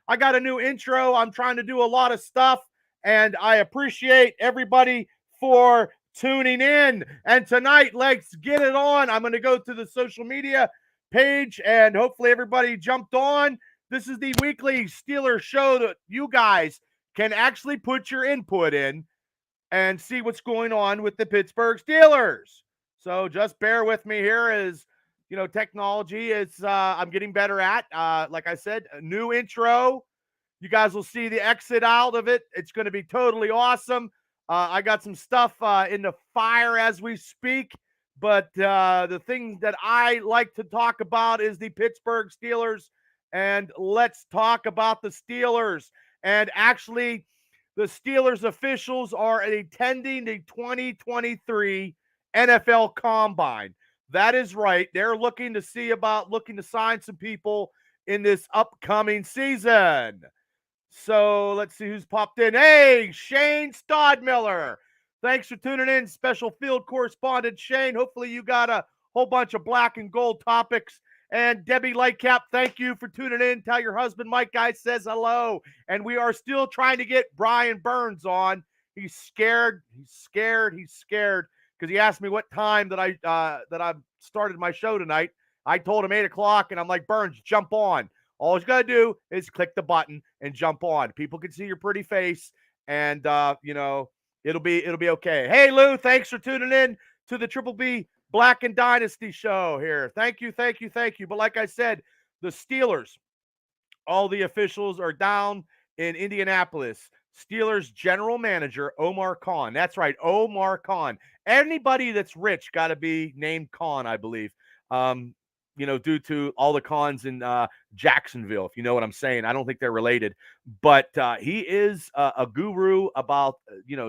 I got a new intro. I'm trying to do a lot of stuff, and I appreciate everybody for tuning in. And tonight, let's get it on. I'm going to go to the social media page, and hopefully everybody jumped on. This is the weekly Steelers show that you guys can actually put your input in and see what's going on with the Pittsburgh Steelers. So just bear with me here as, technology is I'm getting better at. Like I said, a new intro. You guys will see the exit out of it. It's going to be totally awesome. I got some stuff in the fire as we speak, but the thing that I like to talk about is the Pittsburgh Steelers, and let's talk about the Steelers. And actually, the Steelers officials are attending the 2023 NFL Combine. That is right. They're looking to sign some people in this upcoming season. So let's see who's popped in. Hey, Shane Stodmiller. Thanks for tuning in, special field correspondent Shane. Hopefully you got a whole bunch of black and gold topics. And Debbie Lightcap, thank you for tuning in. Tell your husband Mike Guy says hello. And we are still trying to get Brian Burns on. He's scared because he asked me what time that I started my show tonight. I told him 8 o'clock, and I'm like, Burns, jump on. All you got to do is click the button and jump on. People can see your pretty face, and it'll be okay. Hey, Lou, thanks for tuning in to the Triple B Black and Dynasty show here. Thank you. But like I said, the Steelers, all the officials are down in Indianapolis. Steelers general manager Omar Khan. That's right, Omar Khan. Anybody that's rich got to be named Khan, I believe. Due to all the Khans in Jacksonville, if you know what I'm saying. I don't think they're related, but he is a guru about,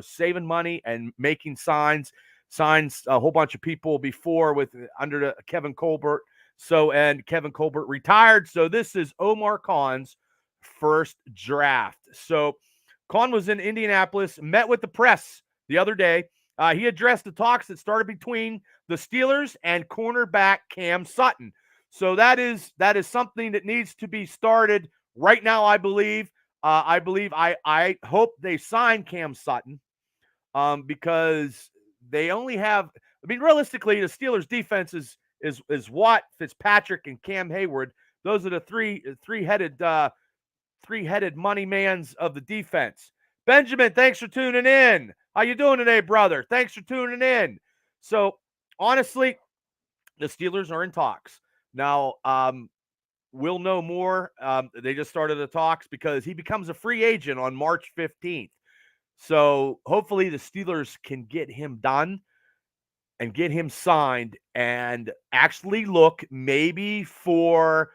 saving money and making signs a whole bunch of people before under Kevin Colbert. And Kevin Colbert retired. So this is Omar Khan's first draft. So Khan was in Indianapolis, met with the press the other day. He addressed the talks that started between the Steelers and cornerback Cam Sutton. So that is something that needs to be started right now, I believe. I hope they sign Cam Sutton because they only have. I mean, realistically, the Steelers' defense is Watt, Fitzpatrick, and Cam Hayward. Those are the three-headed money mans of the defense. Benjamin, thanks for tuning in. How you doing today, brother? Thanks for tuning in. So, honestly, the Steelers are in talks. Now, we'll know more. They just started the talks because he becomes a free agent on March 15th. So, hopefully, the Steelers can get him done and get him signed and actually look maybe for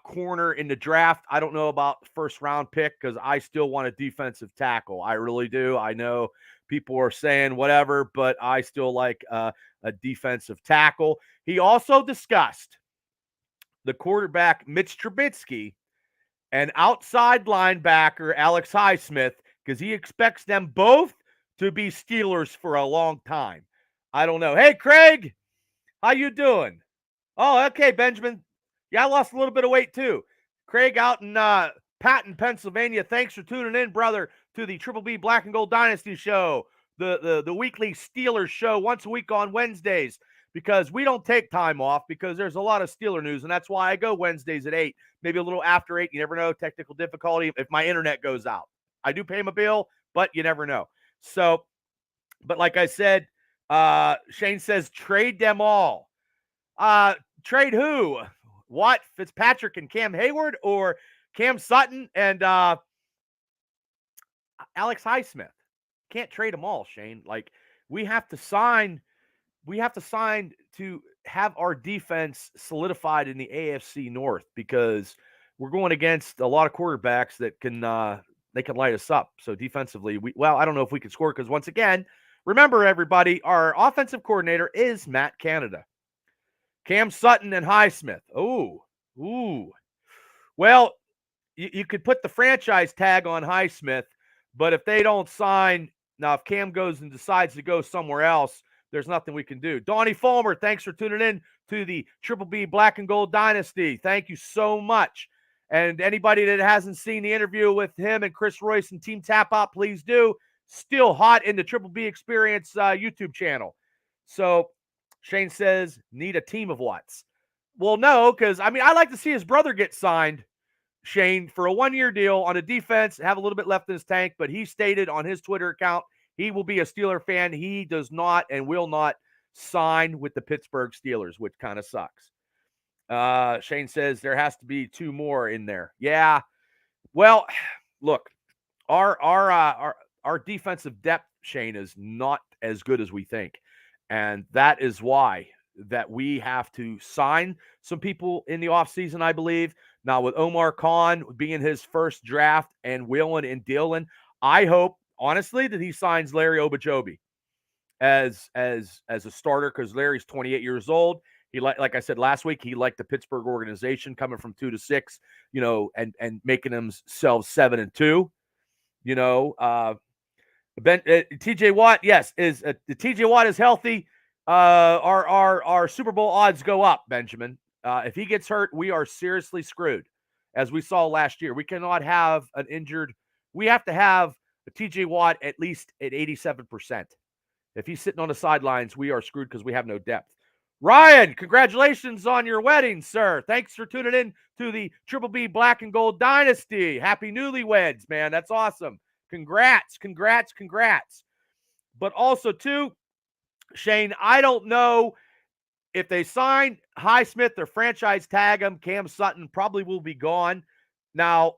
corner in the draft. I don't know about the first round pick because I still want a defensive tackle. I really do. I know people are saying whatever, but I still like a defensive tackle. He also discussed the quarterback Mitch Trubisky and outside linebacker Alex Highsmith because he expects them both to be Steelers for a long time. I don't know. Hey, Craig, how you doing? Oh, okay, Benjamin. Yeah, I lost a little bit of weight too. Craig out in Patton, Pennsylvania. Thanks for tuning in, brother, to the Triple B Black and Gold Dynasty show, the weekly Steelers show once a week on Wednesdays, because we don't take time off because there's a lot of Steeler news, and that's why I go Wednesdays at 8, maybe a little after 8. You never know, technical difficulty if my internet goes out. I do pay my bill, but you never know. So, but like I said, Shane says trade them all. Trade who? Watt, Fitzpatrick, and Cam Hayward, or Cam Sutton and Alex Highsmith? Can't trade them all, Shane. Like, we have to sign to have our defense solidified in the AFC North because we're going against a lot of quarterbacks that can they can light us up. So defensively, I don't know if we can score because once again, remember everybody, our offensive coordinator is Matt Canada. Cam Sutton and Highsmith. Ooh. Well, you could put the franchise tag on Highsmith, but if they don't sign, now if Cam goes and decides to go somewhere else, there's nothing we can do. Donnie Fulmer, thanks for tuning in to the Triple B Black and Gold Dynasty. Thank you so much. And anybody that hasn't seen the interview with him and Chris Royce and Team Tap Out, please do. Still hot in the Triple B Experience YouTube channel. So Shane says, need a team of Watts. Well, no, because, I mean, I like to see his brother get signed, Shane, for a one-year deal on a defense, have a little bit left in his tank, but he stated on his Twitter account he will be a Steeler fan. He does not and will not sign with the Pittsburgh Steelers, which kind of sucks. Shane says there has to be two more in there. Yeah. Well, look, our defensive depth, Shane, is not as good as we think. And that is why that we have to sign some people in the offseason, I believe. Now, with Omar Khan being his first draft and Whelan and Dillon, I hope, honestly, that he signs Larry Obajobi as a starter, because Larry's 28 years old. He like I said last week, he liked the Pittsburgh organization coming from 2-6, and making themselves 7-2. TJ Watt, yes, is the TJ Watt is healthy. Our Super Bowl odds go up, Benjamin. If he gets hurt, we are seriously screwed, as we saw last year. We cannot have an injured. We have to have a TJ Watt at least at 87%. If he's sitting on the sidelines, we are screwed because we have no depth. Ryan, congratulations on your wedding, sir. Thanks for tuning in to the Triple B Black and Gold Dynasty. Happy newlyweds, man. That's awesome. Congrats. But also, too, Shane, I don't know if they sign Highsmith or franchise tag him. Cam Sutton probably will be gone. Now,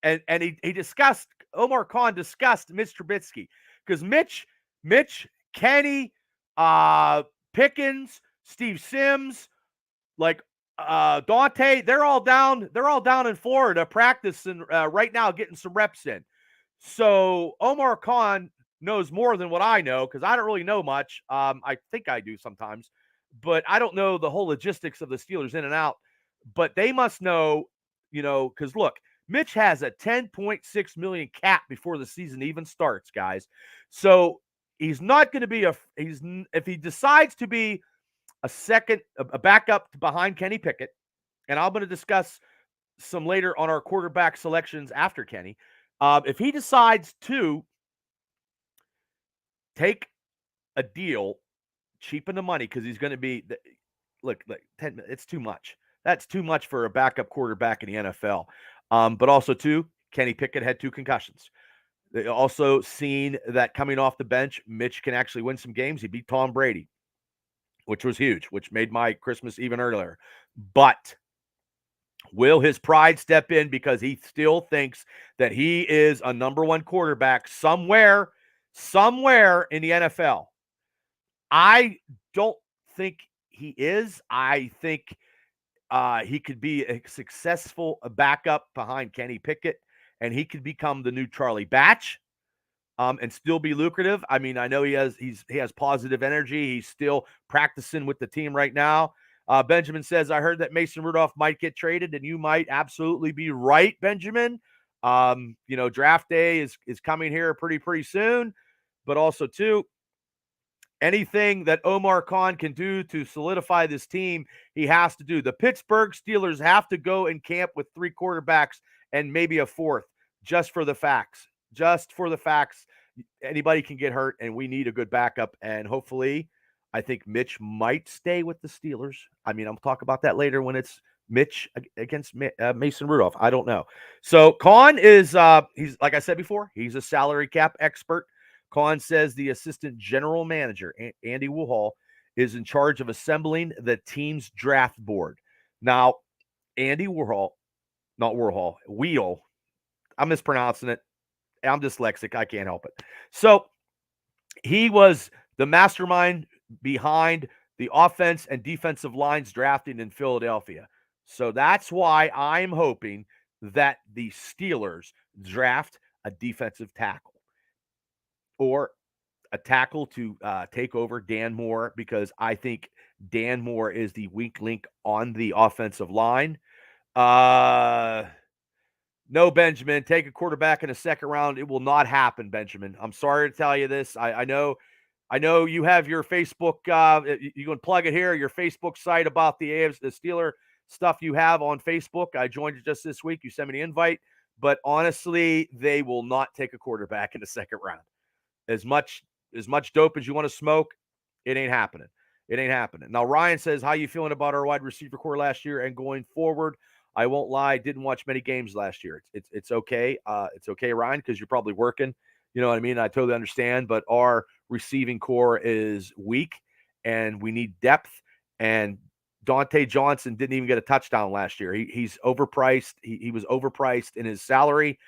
and he discussed, Omar Khan discussed Mitch Trubisky, because Mitch, Kenny, Pickens, Steve Sims, Dante, they're all down in Florida practicing right now, getting some reps in. So Omar Khan knows more than what I know, because I don't really know much. I think I do sometimes, but I don't know the whole logistics of the Steelers in and out. But they must know, because look, Mitch has a $10.6 million cap before the season even starts, guys. So he's not going to be if he decides to be a backup behind Kenny Pickett, and I'm going to discuss some later on our quarterback selections after Kenny. If he decides to take a deal, cheapen the money, because he's going to be, look, 10, it's too much. That's too much for a backup quarterback in the NFL. But also, too, Kenny Pickett had 2 concussions. They also seen that coming off the bench, Mitch can actually win some games. He beat Tom Brady, which was huge, which made my Christmas even earlier. But will his pride step in, because he still thinks that he is a number 1 quarterback somewhere in the NFL? I don't think he is. I think he could be a successful backup behind Kenny Pickett, and he could become the new Charlie Batch, and still be lucrative. I mean, I know he has positive energy. He's still practicing with the team right now. Benjamin says, I heard that Mason Rudolph might get traded, and you might absolutely be right, Benjamin. Draft day is coming here pretty soon. But also, too, anything that Omar Khan can do to solidify this team, he has to do. The Pittsburgh Steelers have to go in camp with 3 quarterbacks and maybe a 4th, just for the facts. Anybody can get hurt, and we need a good backup. And hopefully, I think Mitch might stay with the Steelers. I mean, I'll talk about that later when it's Mitch against Mason Rudolph. I don't know. So Khan is, he's, like I said before, he's a salary cap expert. Khan says the assistant general manager, Andy Woolhall, is in charge of assembling the team's draft board. Now, Andy Warhol, not Warhol, Wheel. I'm mispronouncing it. I'm dyslexic. I can't help it. So he was the mastermind behind the offense and defensive lines drafting in Philadelphia. So that's why I'm hoping that the Steelers draft a defensive tackle, or a tackle to take over Dan Moore, because I think Dan Moore is the weak link on the offensive line. No, Benjamin, take a quarterback in the second round. It will not happen, Benjamin. I'm sorry to tell you this. I know you have your Facebook, you can plug it here, your Facebook site about the Steeler stuff you have on Facebook. I joined it just this week. You sent me the invite. But honestly, they will not take a quarterback in the second round. As much dope as you want to smoke, it ain't happening. It ain't happening. Now, Ryan says, how you feeling about our wide receiver core last year and going forward? I won't lie, didn't watch many games last year. It's okay. It's okay, Ryan, because you're probably working. You know what I mean? I totally understand. But our receiving core is weak, and we need depth. And Dante Johnson didn't even get a touchdown last year. He's overpriced. He was overpriced in his salary.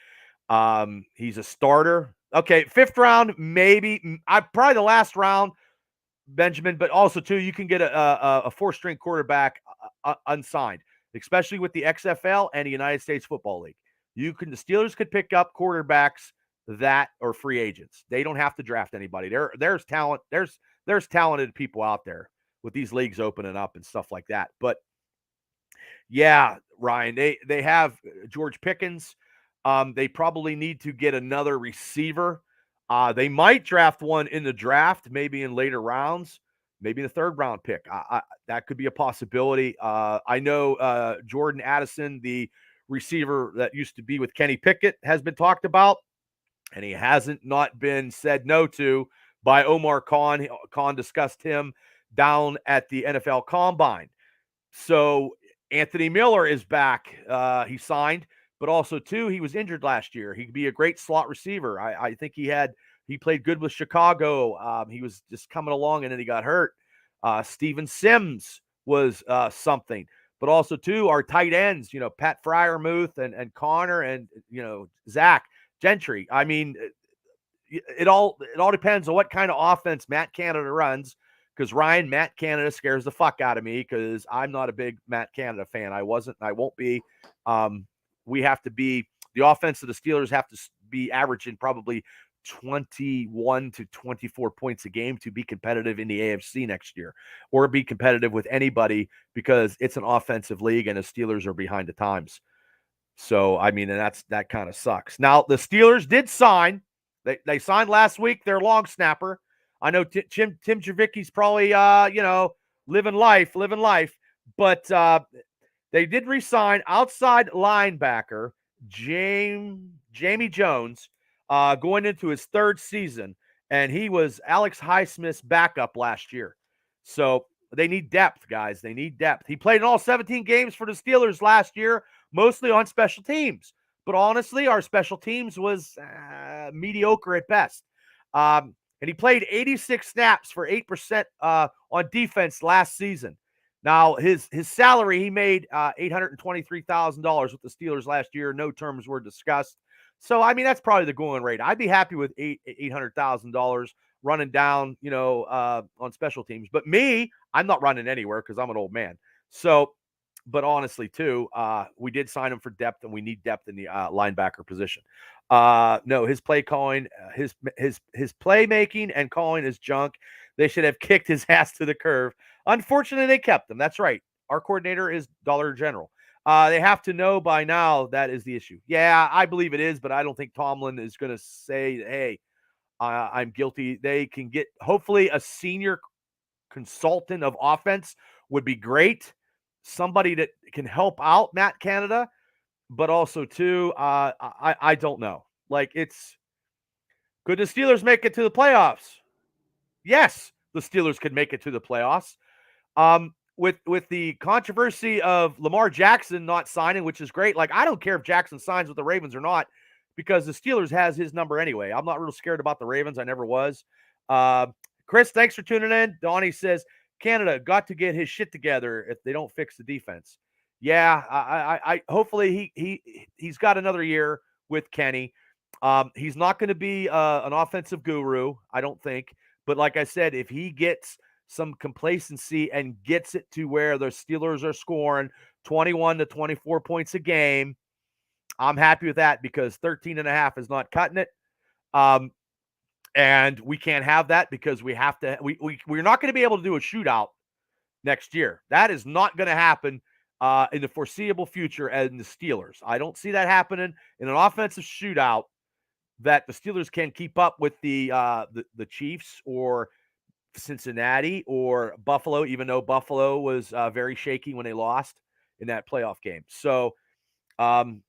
He's a starter. Okay, fifth round, maybe. Probably the last round, Benjamin, but also, too, you can get a four-string quarterback unsigned, especially with the XFL and the United States Football League. The Steelers could pick up quarterbacks that are free agents. They don't have to draft anybody. There's talent. There's talented people out there with these leagues opening up and stuff like that. But yeah, Ryan, they have George Pickens. They probably need to get another receiver. They might draft one in the draft, maybe in later rounds, maybe the third round pick. That could be a possibility. I know Jordan Addison, the receiver that used to be with Kenny Pickett, has been talked about, and he hasn't not been said no to by Omar Khan. Khan discussed him down at the NFL Combine. So Anthony Miller is back. He signed, but also, too, he was injured last year. He could be a great slot receiver. I think he played good with Chicago. He was just coming along, and then he got hurt. Steven Sims was something. But also, too, our tight ends, Pat Fryermuth and Connor and, Zach Gentry. I mean, it all depends on what kind of offense Matt Canada runs. Because Ryan, Matt Canada scares the fuck out of me because I'm not a big Matt Canada fan. I wasn't, and I won't be. The offense of the Steelers have to be averaging probably 21 to 24 points a game to be competitive in the AFC next year, or be competitive with anybody, because it's an offensive league and the Steelers are behind the times. So, I mean, and that kind of sucks. Now, the Steelers did sign. They signed last week their long snapper. I know Tim Javicki's probably, living life. But they did re-sign outside linebacker Jamie Jones, going into his third season, and he was Alex Highsmith's backup last year. So they need depth, guys. They need depth. He played in all 17 games for the Steelers last year, mostly on special teams. But honestly, our special teams was mediocre at best. And he played 86 snaps for 8% on defense last season. Now, his salary, he made $823,000 with the Steelers last year. No terms were discussed. So, I mean, that's probably the going rate. I'd be happy with $800,000 running down, on special teams. But me, I'm not running anywhere because I'm an old man. So, but honestly, too, we did sign him for depth, and we need depth in the linebacker position. No, his play calling, his playmaking and calling is junk. They should have kicked his ass to the curve. Unfortunately, they kept him. That's right. Our coordinator is Dollar General. They have to know by now that is the issue. Yeah, I believe it is, but I don't think Tomlin is going to say, hey, I'm guilty. They can get, hopefully, a senior consultant of offense would be great. Somebody that can help out Matt Canada. But also, too, I don't know. Like, could the Steelers make it to the playoffs? Yes, the Steelers could make it to the playoffs. With the controversy of Lamar Jackson not signing, which is great. Like, I don't care if Jackson signs with the Ravens or not, because the Steelers has his number anyway. I'm not real scared about the Ravens. I never was. Chris, thanks for tuning in. Donnie says, Canada got to get his shit together if they don't fix the defense. Yeah, I hopefully he's got another year with Kenny. He's not going to be an offensive guru, I don't think. But like I said, if he gets some complacency and gets it to where the Steelers are scoring 21 to 24 points a game, I'm happy with that, because 13.5 is not cutting it. And we can't have that, because we're not going to be able to do a shootout next year. That is not going to happen in the foreseeable future in the Steelers. I don't see that happening in an offensive shootout, that the Steelers can keep up with the Chiefs or Cincinnati or Buffalo, even though Buffalo was very shaky when they lost in that playoff game. So Ryan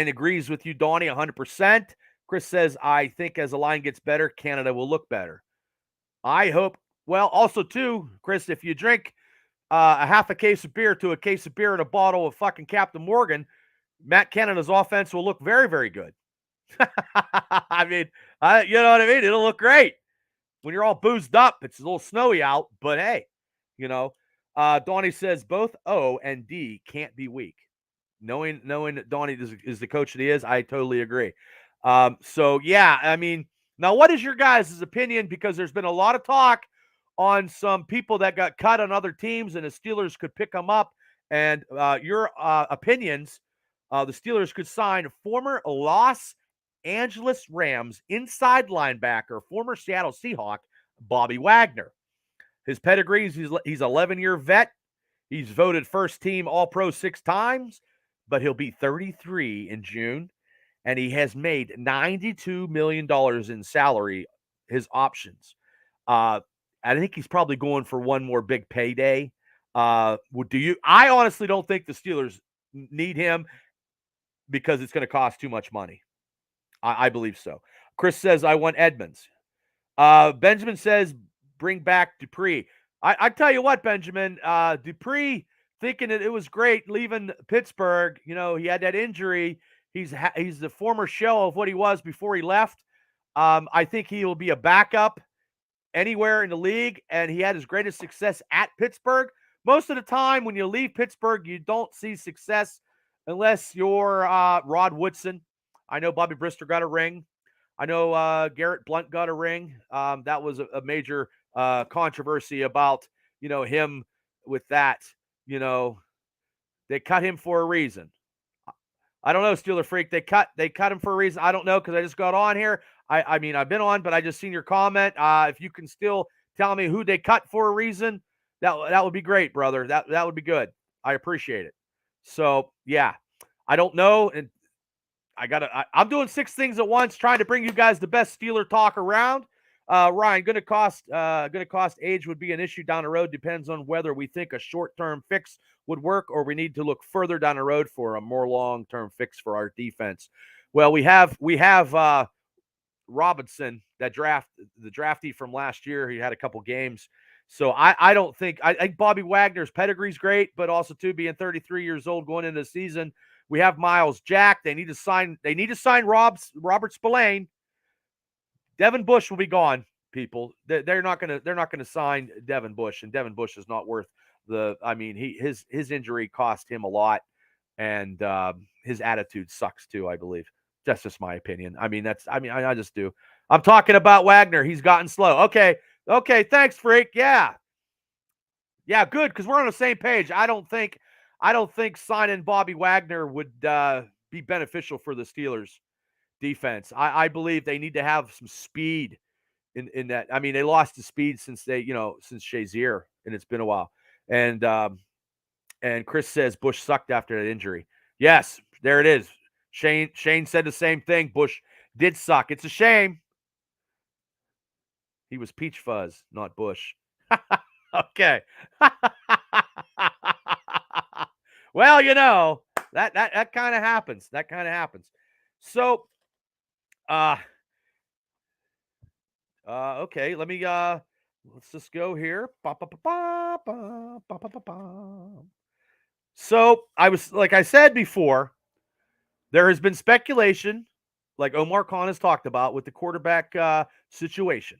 agrees with you, Donnie, 100%. Chris says, I think as the line gets better, Canada will look better. I hope. Well, also, too, Chris, if you drink a half a case of beer to a case of beer and a bottle of fucking Captain Morgan, Matt Canada's offense will look very, very good. I mean, you know what I mean? It'll look great. When you're all boozed up, it's a little snowy out, but hey, you know. Donnie says both O and D can't be weak. Knowing that Donnie is the coach that he is, I totally agree. So, yeah, I mean, now what is your guys' opinion? Because there's been a lot of talk on some people that got cut on other teams, and the Steelers could pick them up. And your opinions, the Steelers could sign former Los Angeles Rams inside linebacker, former Seattle Seahawk, Bobby Wagner. His pedigree, he's 11-year vet. He's voted first team All-Pro 6 times, but he'll be 33 in June, and he has made $92 million in salary, his options. I think he's probably going for one more big payday. I honestly don't think the Steelers need him because it's going to cost too much money. I believe so. Chris says, I want Edmonds. Benjamin says, bring back Dupree. I tell you what, Benjamin, Dupree, thinking that it was great leaving Pittsburgh. You know, he had that injury. He's the former shell of what he was before he left. I think he will be a backup anywhere in the league, and he had his greatest success at Pittsburgh. Most of the time when you leave Pittsburgh, you don't see success unless you're Rod Woodson. I know Bobby Brister got a ring. I know Garrett Blunt got a ring. That was a major controversy about, him with that. They cut him for a reason. I don't know, Steeler Freak. They cut him for a reason. I don't know because I just got on here. I mean, I've been on, but I just seen your comment. If you can still tell me who they cut for a reason, that would be great, brother. That would be good. I appreciate it. So yeah, I don't know, and I'm doing 6 things at once, trying to bring you guys the best Steeler talk around. Ryan, going to cost age would be an issue down the road. Depends on whether we think a short-term fix would work or we need to look further down the road for a more long-term fix for our defense. Well, we have Robinson, the draftee from last year. He had a couple games. So I don't think – I think Bobby Wagner's pedigree's great, but also, too, being 33 years old going into the season, we have Miles Jack. They need to sign Robert Spillane. Devin Bush will be gone, people. They're not gonna sign Devin Bush, and Devin Bush is not worth his injury cost him a lot, and his attitude sucks too, I believe. That's just my opinion. I just do. I'm talking about Wagner. He's gotten slow. Okay, thanks, Freak. Yeah, good, because we're on the same page. I don't think signing Bobby Wagner would be beneficial for the Steelers defense. I believe they need to have some speed in that. I mean, they lost the speed since Shazier, and it's been a while. And Chris says Bush sucked after that injury. Yes, there it is. Shane said the same thing. Bush did suck. It's a shame. He was Peach Fuzz, not Bush. Okay. Well, that kind of happens. So, okay, let's just go here. So, like I said before, there has been speculation, like Omar Khan has talked about, with the quarterback situation.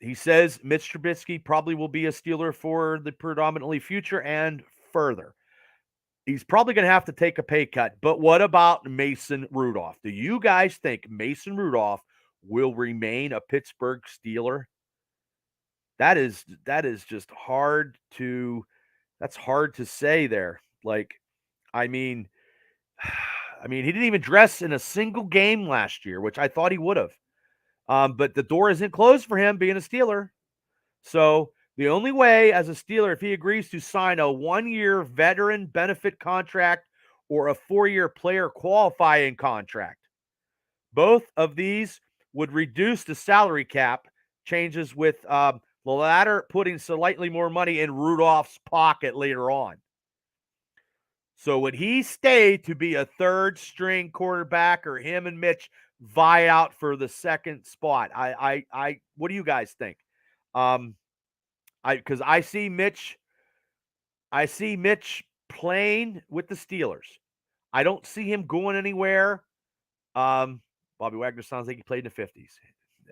He says Mitch Trubisky probably will be a Steeler for the predominantly future and further. He's probably going to have to take a pay cut. But what about Mason Rudolph? Do you guys think Mason Rudolph will remain a Pittsburgh Steeler? That is just hard to say there. He didn't even dress in a single game last year, which I thought he would have. But the door isn't closed for him being a Steeler. So the only way as a Steeler, if he agrees to sign a 1-year veteran benefit contract or a 4-year player qualifying contract, both of these would reduce the salary cap changes, with the latter putting slightly more money in Rudolph's pocket later on. So would he stay to be a third string quarterback, or him and Mitch vie out for the second spot? What do you guys think? Because I see Mitch playing with the Steelers. I don't see him going anywhere. Bobby Wagner sounds like he played in the 50s.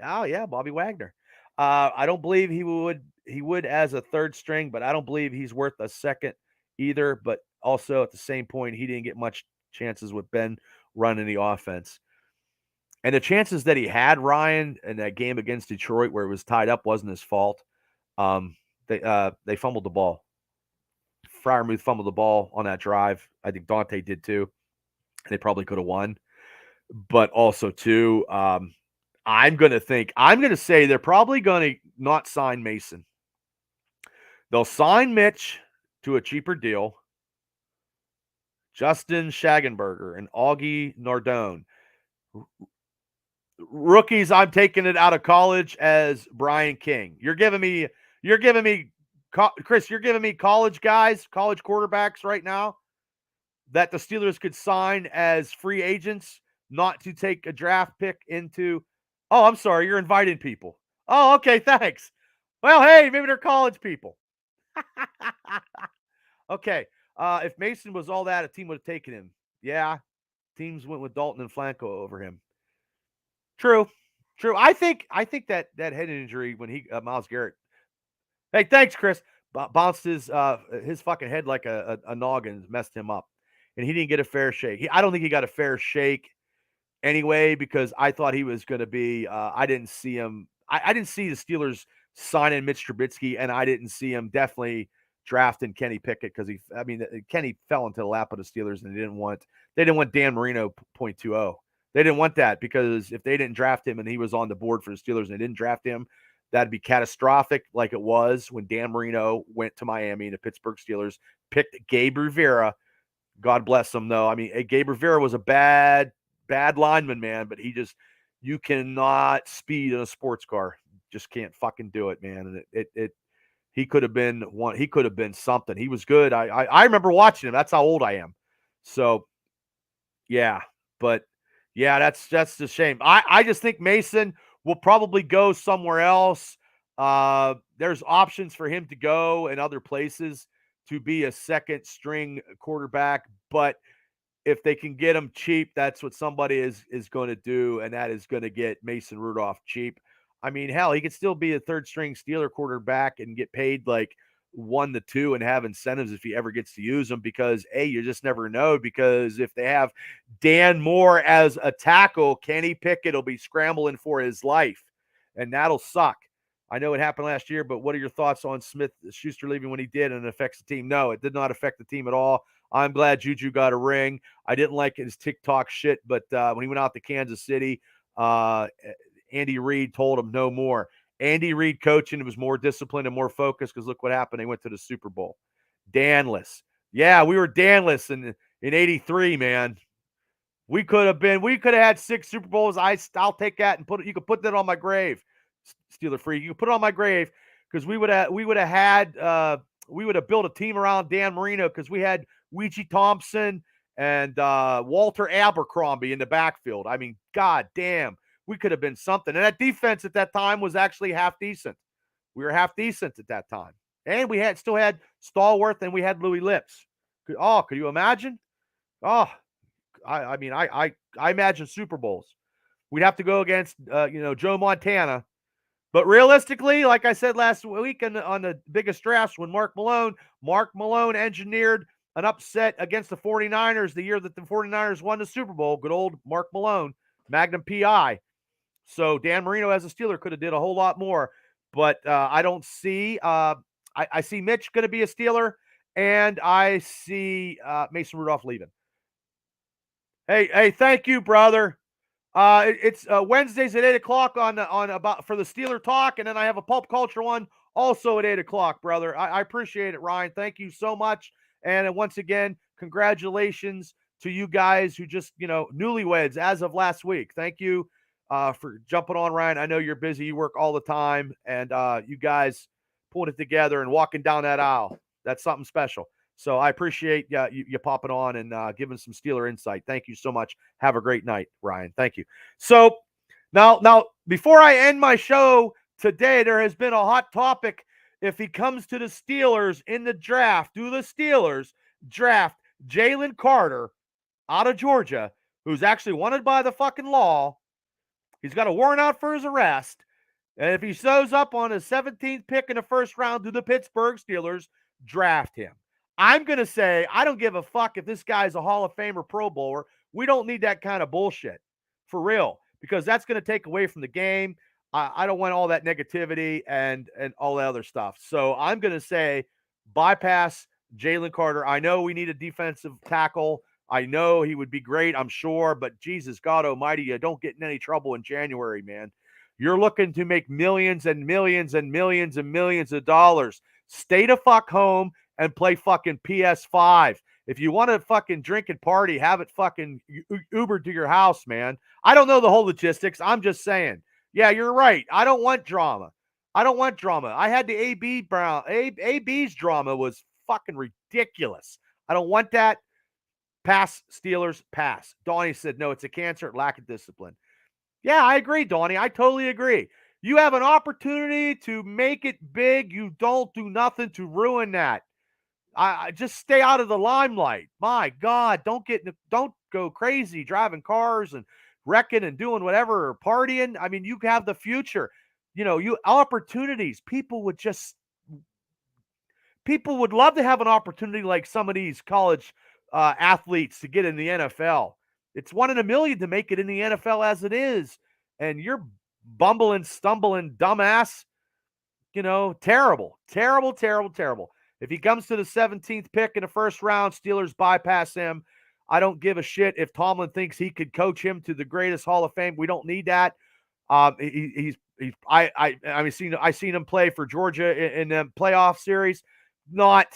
Oh yeah, Bobby Wagner. I don't believe he would as a third string, but I don't believe he's worth a second either. But also at the same point, he didn't get much chances with Ben running the offense. And the chances that he had, Ryan, in that game against Detroit where it was tied up wasn't his fault. They fumbled the ball. Fryermuth fumbled the ball on that drive. I think Dante did too. They probably could have won. But also too, I'm going to say they're probably going to not sign Mason. They'll sign Mitch to a cheaper deal. Justin Shagenberger and Augie Nardone. Rookies, I'm taking it out of college as Brian King. You're giving me, Chris, you're giving me college guys, college quarterbacks right now that the Steelers could sign as free agents, not to take a draft pick into. Oh, I'm sorry, you're inviting people. Oh, okay, thanks. Well, hey, maybe they're college people. Okay, if Mason was all that, a team would have taken him. Yeah, teams went with Dalton and Flacco over him. True. I think that head injury when he Myles Garrett. Hey, thanks, Chris. Bounced his fucking head like a noggin, messed him up, and he didn't get a fair shake. I don't think he got a fair shake anyway, because I thought he was going to be. I didn't see him. I didn't see the Steelers signing Mitch Trubisky, and I didn't see him definitely drafting Kenny Pickett because Kenny fell into the lap of the Steelers, and they didn't want Dan Marino 0.20. They didn't want that, because if they didn't draft him and he was on the board for the Steelers and they didn't draft him, that'd be catastrophic, like it was when Dan Marino went to Miami and the Pittsburgh Steelers picked Gabe Rivera. God bless him, though. Gabe Rivera was a bad lineman, man, but you cannot speed in a sports car. Just can't fucking do it, man. And he could have been one. He could have been something. He was good. I remember watching him. That's how old I am. So, yeah, but yeah, that's the shame. I just think Mason will probably go somewhere else. There's options for him to go in other places to be a second string quarterback, but if they can get him cheap, that's what somebody is going to do, and that is going to get Mason Rudolph cheap. Hell, he could still be a third string Steeler quarterback and get paid like 1 to 2 and have incentives if he ever gets to use them, because you just never know, because if they have Dan Moore as a tackle, Kenny Pickett will be scrambling for his life, and that'll suck. I know it happened last year, but what are your thoughts on Smith-Schuster leaving when he did, and it affects the team? No, it did not affect the team at all. I'm glad Juju got a ring. I didn't like his TikTok shit, but when he went out to Kansas City, Andy Reid told him no more. Andy Reid coaching was more disciplined and more focused, because look what happened. They went to the Super Bowl. Danless. Yeah, we were Danless in 83, man. We could have had 6 Super Bowls. I'll take that and you could put that on my grave. Steeler free. You can put it on my grave, because we would have built a team around Dan Marino, because we had Ouija Thompson and Walter Abercrombie in the backfield. God damn, we could have been something. And that defense at that time was actually half decent. We were half decent at that time, and we still had Stallworth, and we had Louis Lips. Could you imagine? I imagine Super Bowls. We'd have to go against Joe Montana. But realistically, like I said last week on the biggest drafts, when Mark Malone engineered an upset against the 49ers the year that the 49ers won the Super Bowl. Good old Mark Malone, Magnum PI. So Dan Marino as a Steeler could have did a whole lot more. But I don't see I see Mitch going to be a Steeler, and I see Mason Rudolph leaving. Hey, thank you, brother. It's Wednesdays at 8:00 for the Steeler Talk, and then I have a pulp culture one also at 8:00, brother. I appreciate it, Ryan. Thank you so much. And once again, congratulations to you guys who just newlyweds as of last week. Thank you for jumping on, Ryan. I know you're busy. You work all the time, and you guys pulling it together and walking down that aisle. That's something special. So I appreciate you popping on and giving some Steeler insight. Thank you so much. Have a great night, Ryan. Thank you. So now, before I end my show today, there has been a hot topic. If he comes to the Steelers in the draft, do the Steelers draft Jalen Carter out of Georgia, who's actually wanted by the fucking law? He's got a warrant out for his arrest. And if he shows up on his 17th pick in the first round, do the Pittsburgh Steelers draft him? I'm going to say, I don't give a fuck if this guy's a Hall of Famer Pro Bowler. We don't need that kind of bullshit. For real. Because that's going to take away from the game. I don't want all that negativity and all that other stuff. So I'm going to say bypass Jalen Carter. I know we need a defensive tackle. I know he would be great, I'm sure. But Jesus, God almighty, you don't get in any trouble in January, man. You're looking to make millions and millions and millions and millions of dollars. Stay the fuck home and play fucking PS5. If you want to fucking drink and party, have it fucking Uber to your house, man. I don't know the whole logistics. I'm just saying. Yeah, you're right. I don't want drama. I don't want drama. I had the AB's drama was fucking ridiculous. I don't want that. Pass, Steelers, pass. Donnie said, no, it's a cancer, lack of discipline. Yeah, I agree, Donnie. I totally agree. You have an opportunity to make it big. You don't do nothing to ruin that. I just stay out of the limelight. My God, don't go crazy driving cars and wrecking and doing whatever or partying. I mean, you have the future. You opportunities. People would love to have an opportunity like some of these college athletes to get in the NFL. It's 1 in a million to make it in the NFL as it is. And you're bumbling, stumbling, dumbass. Terrible, terrible, terrible, terrible. If he comes to the 17th pick in the first round, Steelers bypass him. I don't give a shit if Tomlin thinks he could coach him to the greatest Hall of Fame. We don't need that. I seen him play for Georgia in the playoff series. Not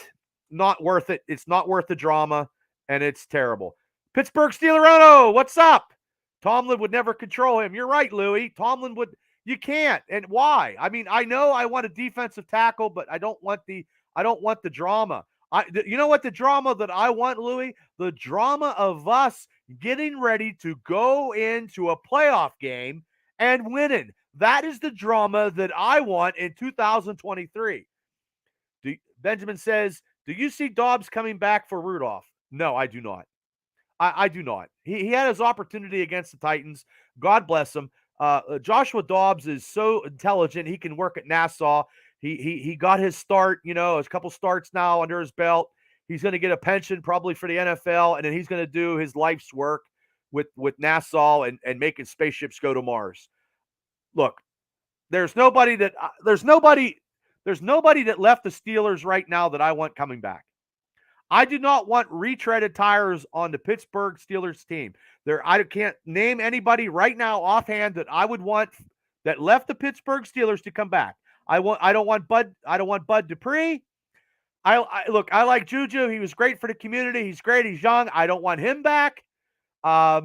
worth it. It's not worth the drama, and it's terrible. Pittsburgh Steelerano, what's up? Tomlin would never control him. You're right, Louie. Tomlin would. You can't. And why? I mean, I know I want a defensive tackle, but I don't want the drama. You know what the drama that I want, Louie? The drama of us getting ready to go into a playoff game and winning. That is the drama that I want in 2023. Benjamin says, do you see Dobbs coming back for Rudolph? No, I do not. I do not. He had his opportunity against the Titans. God bless him. Joshua Dobbs is so intelligent. He can work at Nassau. He got his start, a couple starts now under his belt. He's going to get a pension probably for the NFL, and then he's going to do his life's work with Nassau and making spaceships go to Mars. Look, there's nobody that left the Steelers right now that I want coming back. I do not want retreaded tires on the Pittsburgh Steelers team. I can't name anybody right now offhand that I would want that left the Pittsburgh Steelers to come back. I don't want Bud Dupree. I like Juju. He was great for the community. He's great. He's young. I don't want him back. I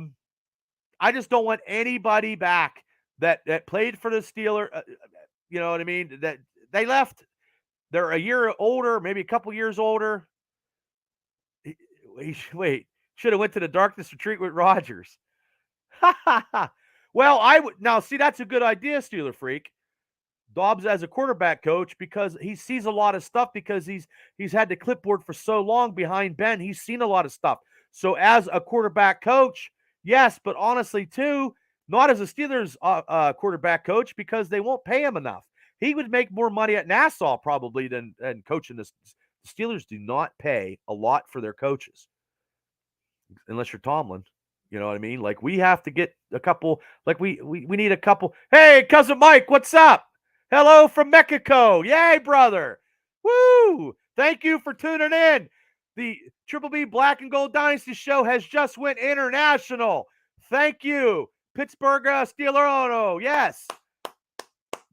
just don't want anybody back that played for the Steelers. You know what I mean? That they left. They're a year older, maybe a couple years older. Should have went to the darkness retreat with Rodgers. Well, see, that's a good idea, Steeler Freak. Dobbs as a quarterback coach, because he sees a lot of stuff, because he's had the clipboard for so long behind Ben. He's seen a lot of stuff. So as a quarterback coach, yes, but honestly too, not as a Steelers quarterback coach, because they won't pay him enough. He would make more money at Nassau probably than coaching this. The Steelers do not pay a lot for their coaches, unless you're Tomlin. You know what I mean? Like, we have to get a couple. Like, we need a couple. Hey, cousin Mike, what's up? Hello from Mexico. Yay, brother. Woo! Thank you for tuning in. The Triple B Black and Gold Dynasty show has just went international. Thank you, Pittsburgh Steelers. Yes.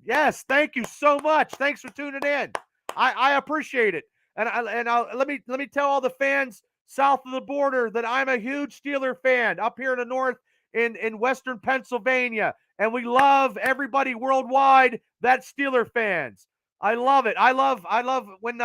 Yes, thank you so much. Thanks for tuning in. I appreciate it. And let me tell all the fans south of the border that I'm a huge Steeler fan up here in the north in western Pennsylvania. And we love everybody worldwide that's Steeler fans. I love it. I love when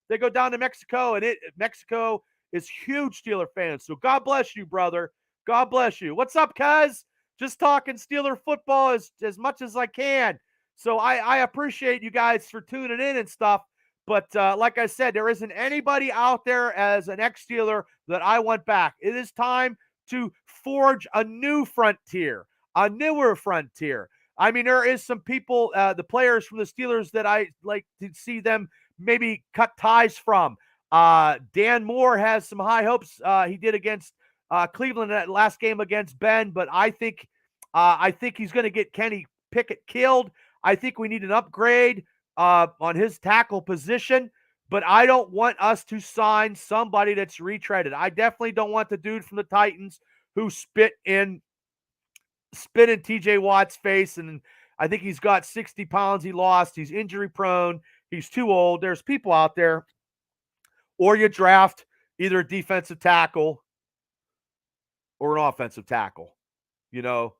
They go down to Mexico, and Mexico is huge Steeler fans. So God bless you, brother. God bless you. What's up, cuz? Just talking Steeler football as much as I can. So I appreciate you guys for tuning in and stuff. But like I said, there isn't anybody out there as an ex-Steeler that I want back. It is time to forge a new frontier, a newer frontier. I mean, there is some people, the players from the Steelers that I like to see them maybe cut ties from. Dan Moore has some high hopes. He did against Cleveland in that last game against Ben, but I think he's going to get Kenny Pickett killed. I think we need an upgrade on his tackle position, but I don't want us to sign somebody that's retreaded. I definitely don't want the dude from the Titans who spit in TJ Watt's face, and I think he's got 60 pounds he lost. He's injury prone. He's too old. There's people out there. Or you draft either a defensive tackle or an offensive tackle. You know,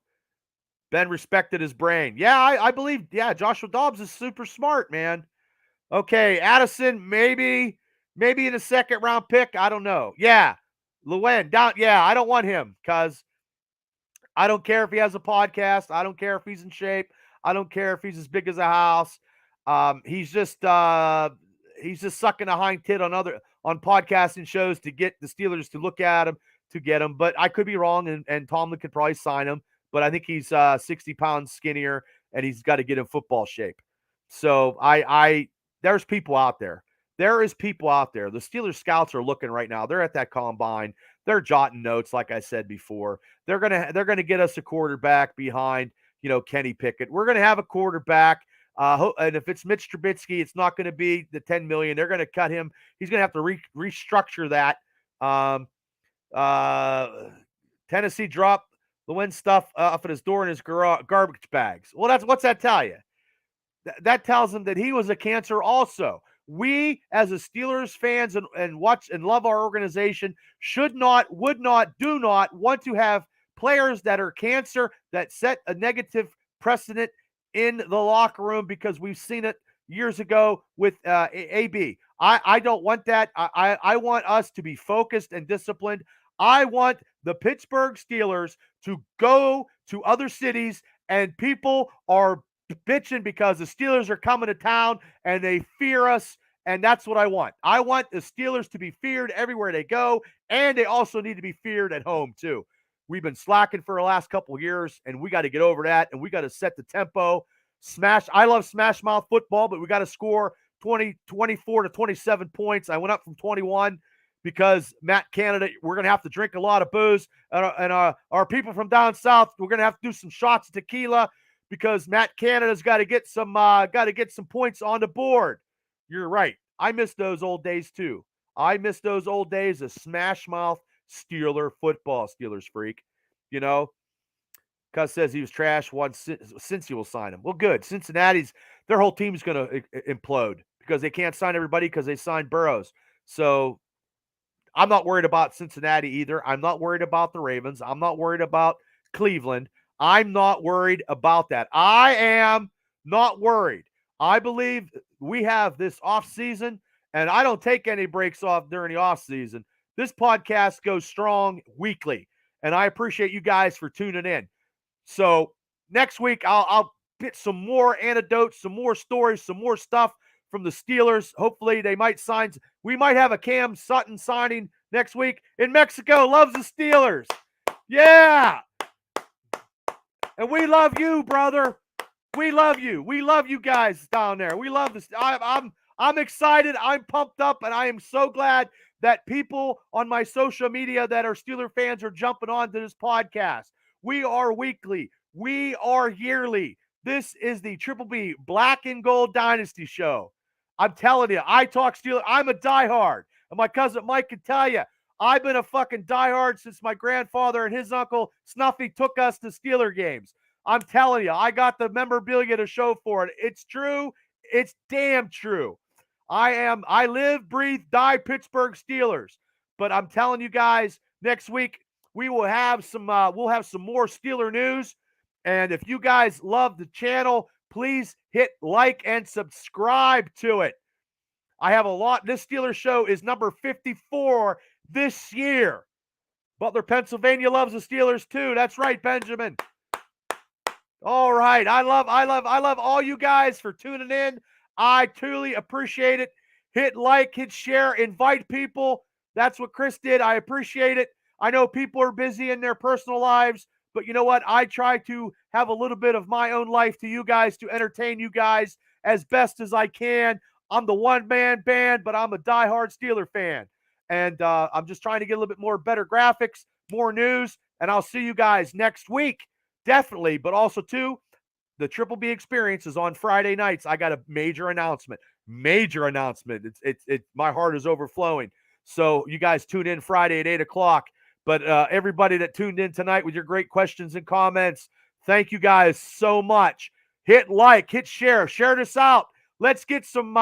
Ben respected his brain. Yeah, I believe, yeah, Joshua Dobbs is super smart, man. Okay, Addison, maybe in a second round pick. I don't know. Yeah, Lewin, down. Yeah, I don't want him because I don't care if he has a podcast. I don't care if he's in shape. I don't care if he's as big as a house. He's just sucking a hind tit on podcasting shows to get the Steelers to look at him, to get him. But I could be wrong, and Tomlin could probably sign him. But I think he's 60 pounds skinnier, and he's got to get in football shape. So there's people out there. There is people out there. The Steelers scouts are looking right now. They're at that combine. They're jotting notes, like I said before. They're gonna get us a quarterback behind, Kenny Pickett. We're gonna have a quarterback. And if it's Mitch Trubisky, it's not going to be the $10 million. They're going to cut him. He's going to have to restructure that. Tennessee dropped the win stuff off at his door in his garbage bags. Well, what's that tell you? That tells him that he was a cancer also. We, as a Steelers fans and watch and love our organization, would not want to have players that are cancer, that set a negative precedent in the locker room, because we've seen it years ago with AB. I don't want that. I want us to be focused and disciplined. I want the Pittsburgh Steelers to go to other cities, and people are bitching because the Steelers are coming to town and they fear us, and that's what I want. I want the Steelers to be feared everywhere they go, and they also need to be feared at home too. We've been slacking for the last couple of years, and we got to get over that, and we got to set the tempo. I love smash mouth football, but we got to score 24 to 27 points. I went up from 21 because Matt Canada, we're going to have to drink a lot of booze, and our people from down south, we're going to have to do some shots of tequila because Matt Canada's got to get some points on the board. You're right. I miss those old days too. I miss those old days of smash mouth Steeler football, Steelers freak. Cuz says he was trash once since he will sign him. Well, good. Cincinnati's, their whole team's going to implode because they can't sign everybody because they signed Burrows. So I'm not worried about Cincinnati either. I'm not worried about the Ravens. I'm not worried about Cleveland. I'm not worried about that. I am not worried. I believe we have this offseason, and I don't take any breaks off during the offseason. This podcast goes strong weekly, and I appreciate you guys for tuning in. So next week, I'll get some more anecdotes, some more stories, some more stuff from the Steelers. Hopefully they might sign. We might have a Cam Sutton signing next week. In Mexico, loves the Steelers. Yeah. And we love you, brother. We love you. We love you guys down there. We love this. I'm excited. I'm pumped up, and I am so glad that people on my social media that are Steeler fans are jumping on to this podcast. We are weekly. We are yearly. This is the Triple B Black and Gold Dynasty show. I'm telling you, I talk Steelers. I'm a diehard. And my cousin Mike can tell you, I've been a fucking diehard since my grandfather and his uncle Snuffy took us to Steeler games. I'm telling you, I got the memorabilia to show for it. It's true. It's damn true. I live, breathe, die Pittsburgh Steelers. But I'm telling you guys, next week we will have some more Steeler news. And if you guys love the channel, please hit like and subscribe to it. I have a lot. This Steelers show is number 54 this year. Butler, Pennsylvania loves the Steelers too. That's right, Benjamin. All right. I love all you guys for tuning in. I truly appreciate it. Hit like, hit share, invite people. That's what Chris did. I appreciate it. I know people are busy in their personal lives, but you know what? I try to have a little bit of my own life to you guys to entertain you guys as best as I can. I'm the one-man band, but I'm a diehard Steeler fan. And I'm just trying to get a little bit more better graphics, more news, and I'll see you guys next week. Definitely, but also, too, the Triple B experience is on Friday nights. I got a major announcement. Major announcement. It's my heart is overflowing. So you guys tune in Friday at 8 o'clock. But everybody that tuned in tonight with your great questions and comments, thank you guys so much. Hit like, hit share this out. Let's get some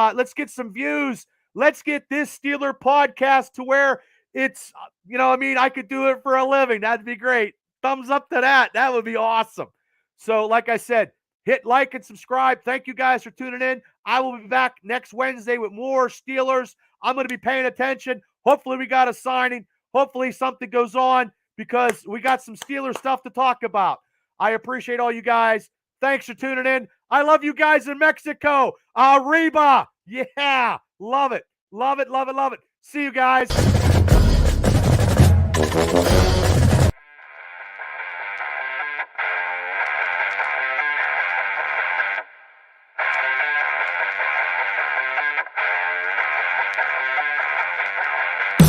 views. Let's get this Steeler podcast to where it's, I could do it for a living. That'd be great. Thumbs up to that. That would be awesome. So, like I said, hit like and subscribe. Thank you guys for tuning in. I will be back next Wednesday with more Steelers. I'm going to be paying attention. Hopefully, we got a signing. Hopefully, something goes on because we got some Steeler stuff to talk about. I appreciate all you guys. Thanks for tuning in. I love you guys in Mexico. Arriba. Yeah. Love it. Love it. Love it. Love it. See you guys.